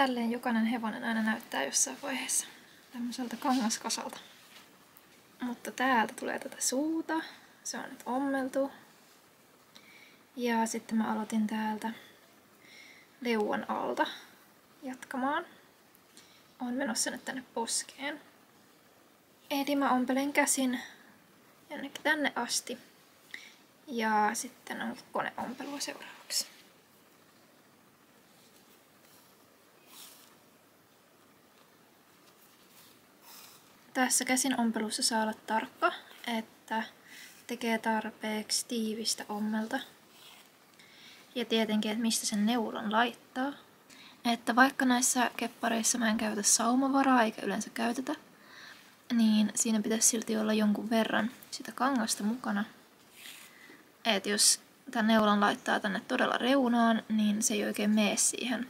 tälleen jokainen hevonen aina näyttää jossain vaiheessa tämmöiseltä kangaskasalta. Mutta täältä tulee tätä suuta. Se on nyt ommeltu. Ja sitten mä aloitin täältä leuan alta jatkamaan. Olen menossa nyt tänne poskeen. Eli mä ompelen käsin jonnekin tänne asti. Ja sitten on koneompelua seuraavaksi. Tässä käsin ompelussa saa olla tarkka, että tekee tarpeeksi tiivistä ommelta. Ja tietenkin, että mistä sen neulan laittaa. Että vaikka näissä keppareissa mä en käytä saumavaraa eikä yleensä käytetä, niin siinä pitäisi silti olla jonkun verran sitä kangasta mukana. Että jos tämän neulan laittaa tänne todella reunaan, niin se ei oikein mene siihen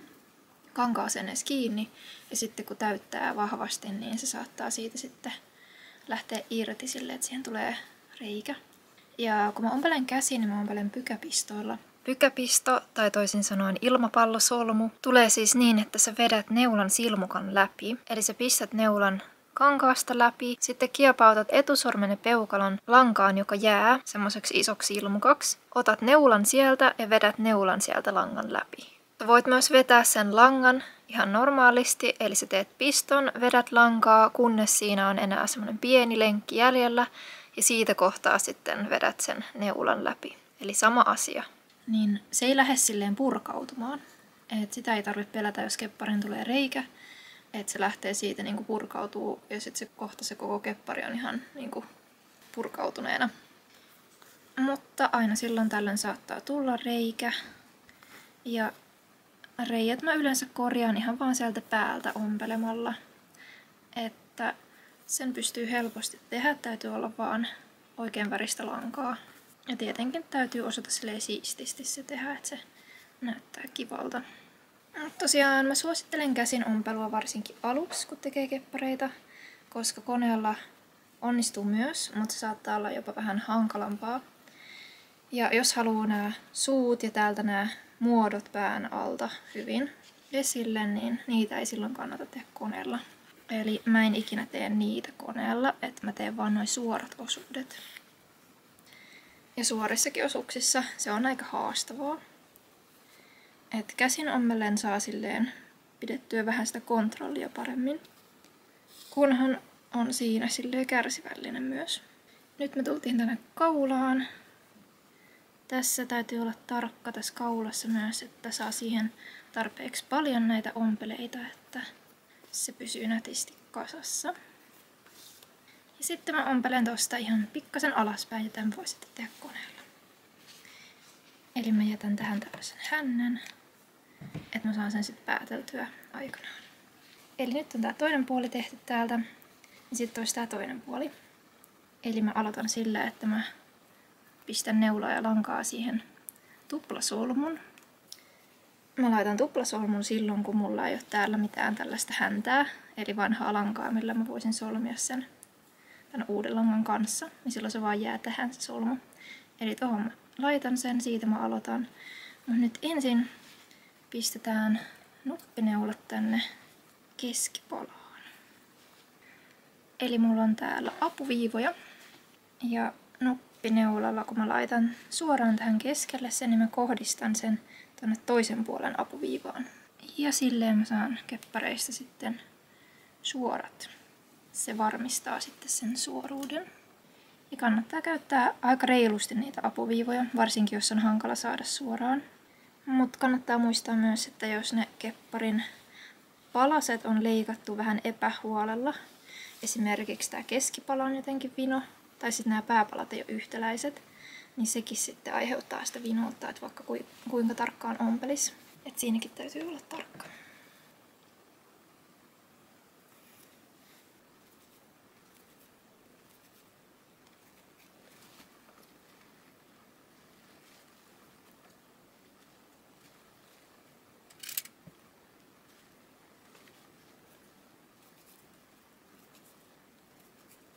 kankaaseen edes kiinni. Ja sitten kun täyttää vahvasti, niin se saattaa siitä sitten lähteä irti silleen, että siihen tulee reikä. Ja kun mä ompelen käsin, niin mä ompelen pykäpistoilla. Pykäpisto, tai toisin sanoen ilmapallosolmu, tulee siis niin, että sä vedät neulan silmukan läpi. Eli sä pistät neulan kankaasta läpi, sitten kiepautat etusormen ja peukalon lankaan, joka jää semmoiseksi isoksi silmukaksi. Otat neulan sieltä ja vedät neulan sieltä langan läpi. Sä voit myös vetää sen langan ihan normaalisti, eli sä teet piston, vedät lankaa, kunnes siinä on enää semmoinen pieni lenkki jäljellä, ja siitä kohtaa sitten vedät sen neulan läpi. Eli sama asia. Niin se ei lähde silleen purkautumaan. Et sitä ei tarvitse pelätä, jos kepparin tulee reikä. Että se lähtee siitä niinku purkautuu ja sitten se koko keppari on ihan niinku purkautuneena. Mutta aina silloin tällöin saattaa tulla reikä. Ja reijät mä yleensä korjaan ihan vaan sieltä päältä ompelemalla. Että sen pystyy helposti tehdä, täytyy olla vaan oikein väristä lankaa. Ja tietenkin täytyy osata silleen siististi se tehdä, että se näyttää kivalta. Tosiaan mä suosittelen käsin ompelua varsinkin aluksi, kun tekee keppareita, koska koneella onnistuu myös, mutta se saattaa olla jopa vähän hankalampaa. Ja jos haluaa nämä suut ja täältä nämä muodot pään alta hyvin esille, niin niitä ei silloin kannata tehdä koneella. Eli mä en ikinä tee niitä koneella, että mä teen vaan noin suorat osuudet. Ja suorissakin osuuksissa se on aika haastavaa. Et käsin ommellen saa silleen pidettyä vähän sitä kontrollia paremmin, kunhan on siinä silleen kärsivällinen myös. Nyt me tultiin tänne kaulaan. Tässä täytyy olla tarkka tässä kaulassa myös, että saa siihen tarpeeksi paljon näitä ompeleita, että se pysyy nätisti kasassa. Ja sitten mä ompelen tosta ihan pikkasen alaspäin ja tämän voi sitten tehdä koneella. Eli mä jätän tähän tällaisen hännän, että mä saan sen sitten pääteltyä aikanaan. Eli nyt on tää toinen puoli tehty täältä, ja sitten olisi tää toinen puoli. Eli mä aloitan sillä, että mä pistän neulaa ja lankaa siihen tuplasolmun. Mä laitan tuplasolmun silloin, kun mulla ei ole täällä mitään tällaista häntää, eli vanhaa lankaa, millä mä voisin solmia sen tämän uuden langan kanssa, niin silloin se vaan jää tähän se solmu. Eli tuohon mä laitan sen, siitä mä aloitan. Mutta nyt ensin pistetään nuppineulat tänne keskipalaan. Eli mulla on täällä apuviivoja. Ja nuppineulalla, kun mä laitan suoraan tähän keskelle sen, niin mä kohdistan sen tuonne toisen puolen apuviivaan. Ja silleen mä saan keppareista sitten suorat. Se varmistaa sitten sen suoruuden. Ja kannattaa käyttää aika reilusti niitä apuviivoja, varsinkin jos on hankala saada suoraan. Mutta kannattaa muistaa myös, että jos ne kepparin palaset on leikattu vähän epähuolella, esimerkiksi tämä keskipala on jotenkin vino, tai sitten nämä pääpalat ei ole yhtäläiset, niin sekin sitten aiheuttaa sitä vinoutta, että vaikka kuinka tarkkaan ompelis. Että siinäkin täytyy olla tarkka.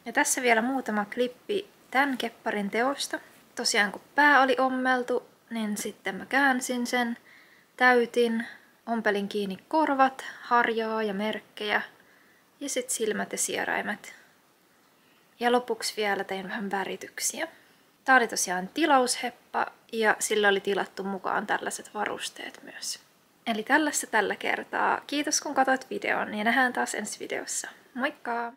Ja tässä vielä muutama klippi tämän kepparin teosta. Tosiaan kun pää oli ommeltu, niin sitten mä käänsin sen, täytin, Ompelin kiinni korvat, harjaa ja merkkejä ja sitten silmät ja sieraimet. Ja lopuksi vielä tein vähän värityksiä. Tää oli tosiaan tilausheppa ja sillä oli tilattu mukaan tällaiset varusteet myös. Eli tällaista tällä kertaa. Kiitos kun katsoit videon ja nähdään taas ensi videossa. Moikka!